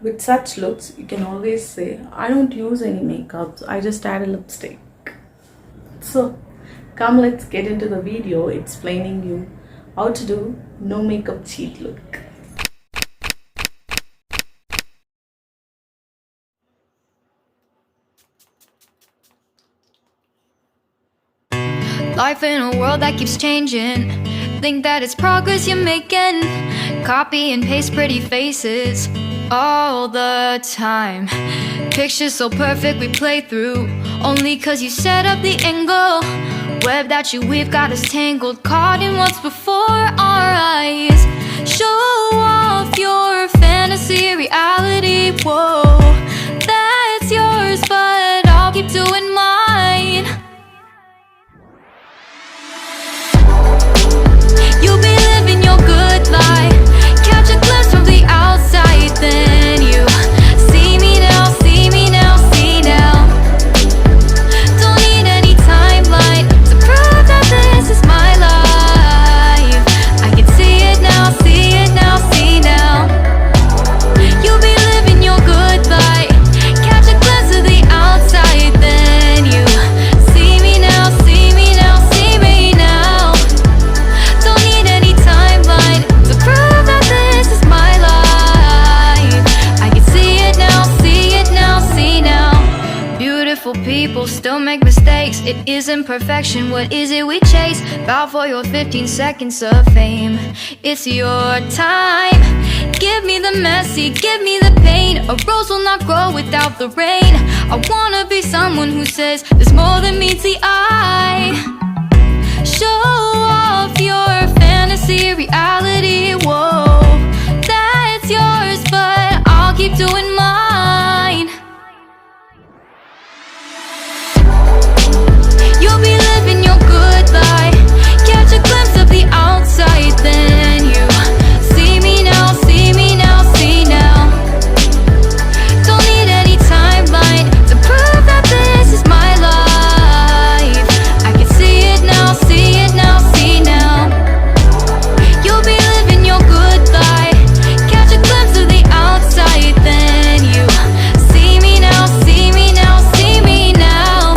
With such looks, you can always say, I don't use any makeup, I just add a lipstick. So, come let's get into the video explaining you how to do no makeup cheat look. Life in a world that keeps changing. Think that it's progress you're making. Copy and paste pretty faces all the time. Pictures so perfect we play through, only cause you set up the angle. Web that you weave got us tangled, caught in what's before our eyes. Show off your fantasy reality, whoa, that's yours, but I'll keep doing mine. You'll be living your good life, catch a glimpse from the outside, then you see me now, see me now, see now. Don't need any timeline to prove that this is my life. I can see it now, see it now, see now. You'll be living your good life, catch a glimpse of the outside, then you see me now, see me now, see me now. Don't need any timeline to prove that this is my life. I can see it now, see it now, see now. Beautiful people still make mistakes. It isn't perfection, what is it we chase? Bow for your 15 seconds of fame. It's your time. Give me the messy, give me the pain. A rose will not grow without the rain. I wanna be someone who says there's more than meets the eye. Show off your fantasy reality, whoa, that's yours, but I'll keep doing mine. You'll be living your good life, catch a glimpse of the outside, then you see me now, see me now, see now. Don't need any timeline to prove that this is my life. I can see it now, see it now, see now. You'll be living your good life, catch a glimpse of the outside, then you see me now, see me now, see me now.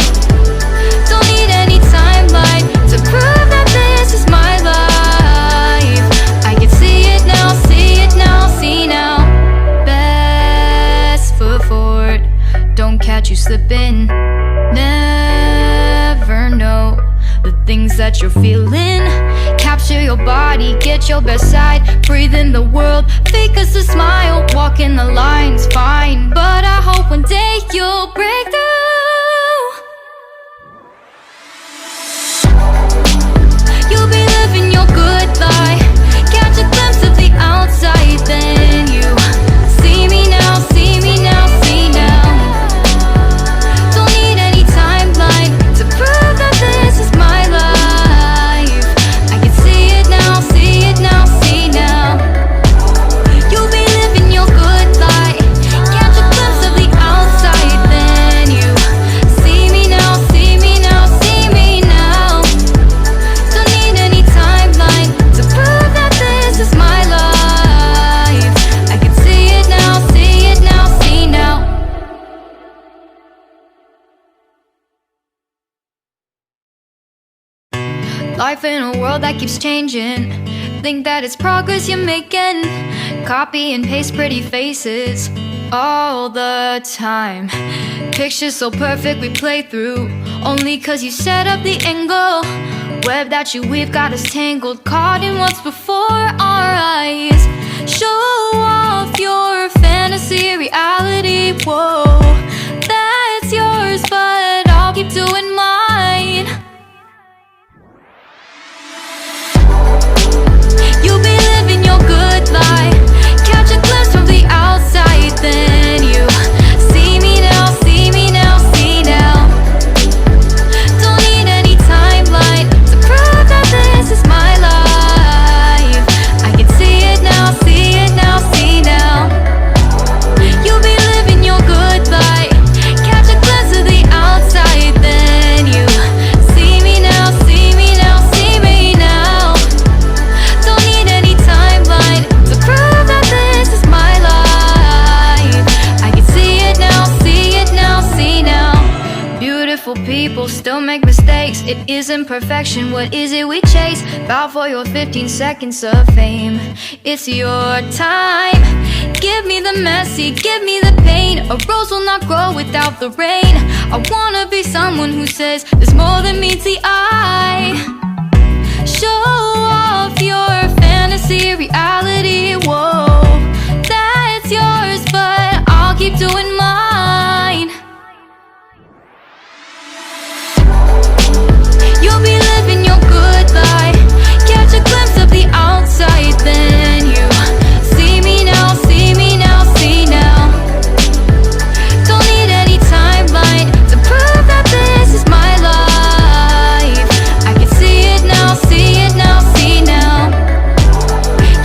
Don't need any timeline to prove that this is my life. I can see it now, see it now, see now. Best foot forward, don't catch you slipping. Never know the things that you're feeling. Capture your body, get your best side. Breathe in the world, fake us a smile. Walking the lines, fine, but I hope one day you'll break through. You'll be living your good life, catch a glimpse of the outside, then you see me now, see me now, see now. Don't need any timeline to prove that this is my life. I can see it now, see it now, see now. You'll be living your good life, catch a glimpse of the outside, then you see me now, see me now, see me now. Don't need any timeline to prove that this is my life. I can see it now, see it now, see now. Life in a world that keeps changing. Think that it's progress you're making. Copy and paste pretty faces all the time. Pictures so perfect we play through, only cause you set up the angle. Web that you weave got us tangled, caught in what's before our eyes. Show off your fantasy reality, whoa, that's yours, but I'll keep doing mine. You'll be living your good life, catch a glimpse from the outside, then you see me now, see me now, see now. Don't need any timeline to prove that this is my life. I can see it now, see it now, see now. You'll be living your good life, catch a glimpse of the outside, then beautiful people still make mistakes. It isn't perfection, what is it we chase? Bow for your 15 seconds of fame. It's your time. Give me the messy, give me the pain. A rose will not grow without the rain. I wanna be someone who says there's more than meets the eye. Show off your fantasy, reality, whoa. That's yours, but I'll keep doing mine. You'll be living your good life. Catch a glimpse of the outside, then you see me now, see me now, see now. Don't need any timeline to prove that this is my life. I can see it now, see it now, see now.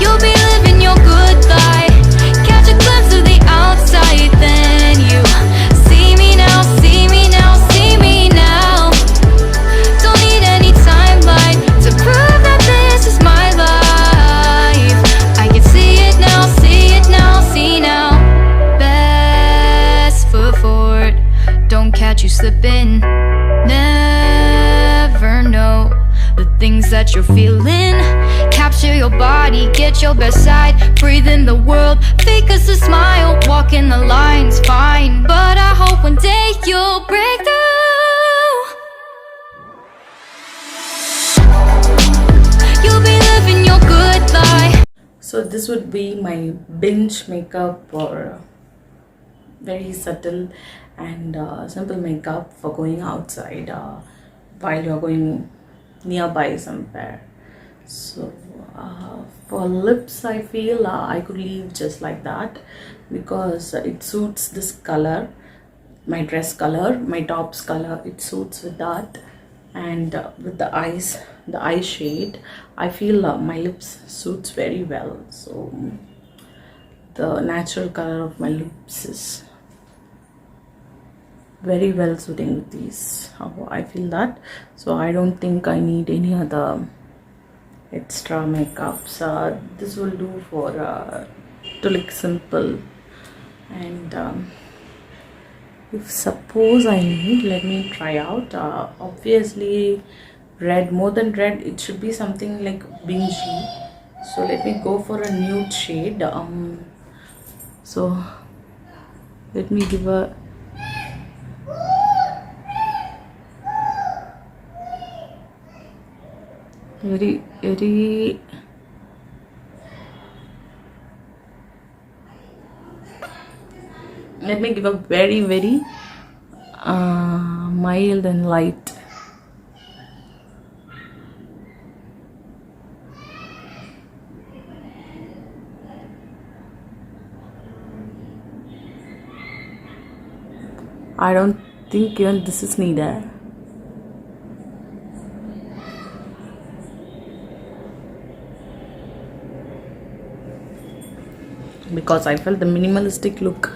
You'll be living your good life. Catch a glimpse of the outside, then you see me now, see me now, see me now. Don't need any timeline to prove that this is my life. I can see it now, see it now, see now. Best foot forward, don't catch you slipping. Never know the things that you're feeling. Capture your body, get your best side. Breathe in the world, fake us a smile. Walk in the lines, fine. But I hope one day you'll break through. You'll be living your good life. So this would be my binge makeup, or very subtle and simple makeup for going outside while you're going nearby somewhere. So for lips, I feel I could leave just like that, because it suits this color, my dress color, my top's color. It suits with that, and with the eyes, the eye shade, I feel my lips suits very well. So the natural color of my lips is very well suiting with these. I feel that. So I don't think I need any other extra makeups. This will do for to look simple. And if suppose I need, let me try out. Obviously red, more than red, it should be something like beigey. So let me go for a nude shade. So let me give a very let me give a very mild and light. I don't think even this is needed. Because I felt the minimalistic look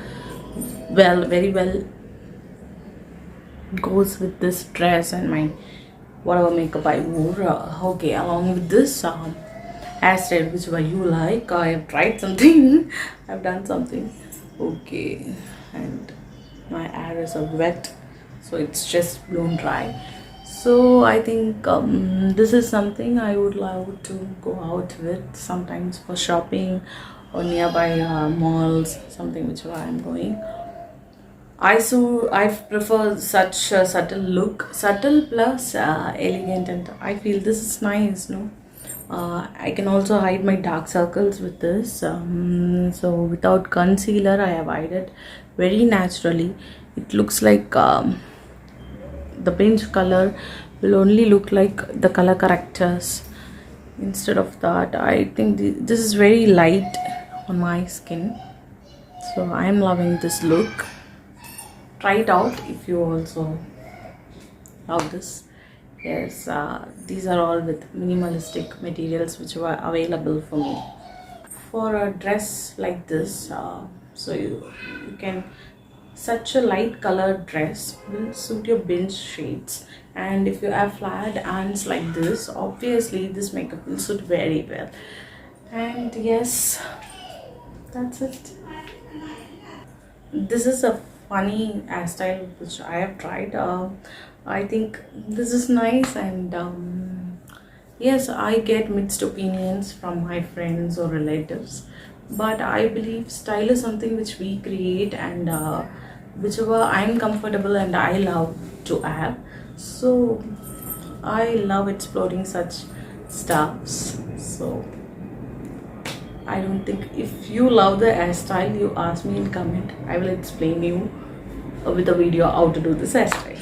very well goes with this dress and my whatever makeup I wore. Okay, along with this hairstyle, whichever you like. I have tried something. I've done something. Okay, and my hair is wet, so it's just blown dry. So I think this is something I would love to go out with sometimes for shopping or nearby malls, something whichever I'm going. I prefer such a subtle look, subtle plus elegant, and I feel this is nice, no? I can also hide my dark circles with this. So without concealer, I have hid it very naturally. It looks like the pinch color will only look like the color correctors. Instead of that, I think this is very light on my skin. So I am loving this look. Try it out if you also love this. Yes, these are all with minimalistic materials which were available for me. For a dress like this, so you can, such a light colored dress will suit your binge shades, and if you have flat hands like this, obviously this makeup will suit very well. And yes, that's it. This is a funny hairstyle which I have tried. I think this is nice, and yes, I get mixed opinions from my friends or relatives, but I believe style is something which we create, and whichever I'm comfortable and I love to have. So I love exploring such stuffs. So I don't think, if you love the hairstyle, you ask me in comment, I will explain you with a video how to do this hairstyle.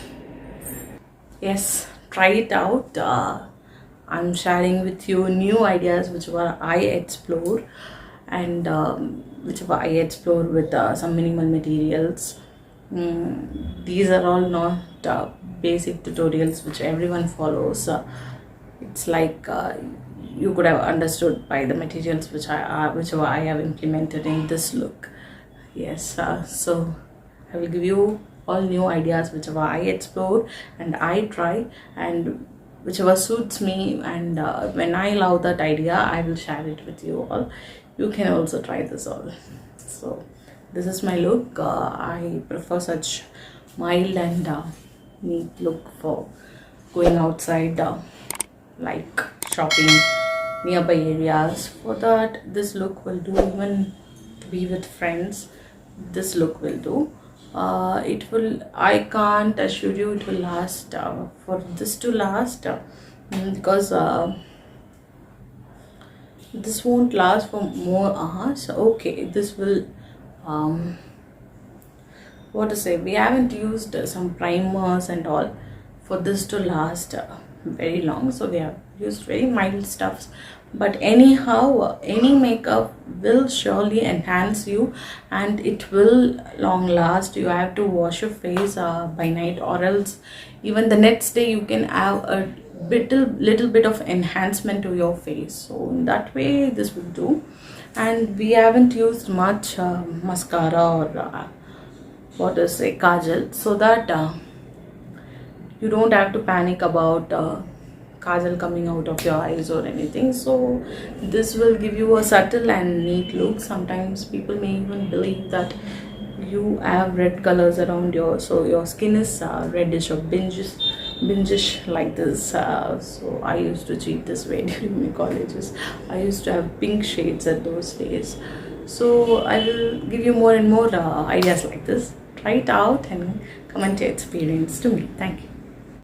Yes, try it out. I'm sharing with you new ideas whichever I explore, and whichever I explore with some minimal materials. These are all not basic tutorials which everyone follows. It's like you could have understood by the materials whichever I have implemented in this look. Yes, so I will give you all new ideas whichever I explore and I try, and whichever suits me, and when I love that idea, I will share it with you all. You can also try this all. So this is my look. I prefer such mild and neat look for going outside, like shopping nearby areas. For that, this look will do. Even to be with friends, this look will do. It will, I can't assure you it will last, for this to last, because this won't last for more hours. Okay, this will what to say, we haven't used some primers and all for this to last very long, so we have used very mild stuffs. But anyhow, any makeup will surely enhance you, and it will long last. You have to wash your face by night, or else even the next day you can have a little bit of enhancement to your face. So in that way this will do. And we haven't used much mascara or what to say, kajal, so that you don't have to panic about kajal coming out of your eyes or anything. So this will give you a subtle and neat look. Sometimes people may even believe that you have red colors around so your skin is reddish or bingish like this. So I used to cheat this way during my colleges. I used to have pink shades at those days. So I will give you more and more ideas like this. Try it out and comment your experience to me. Thank you.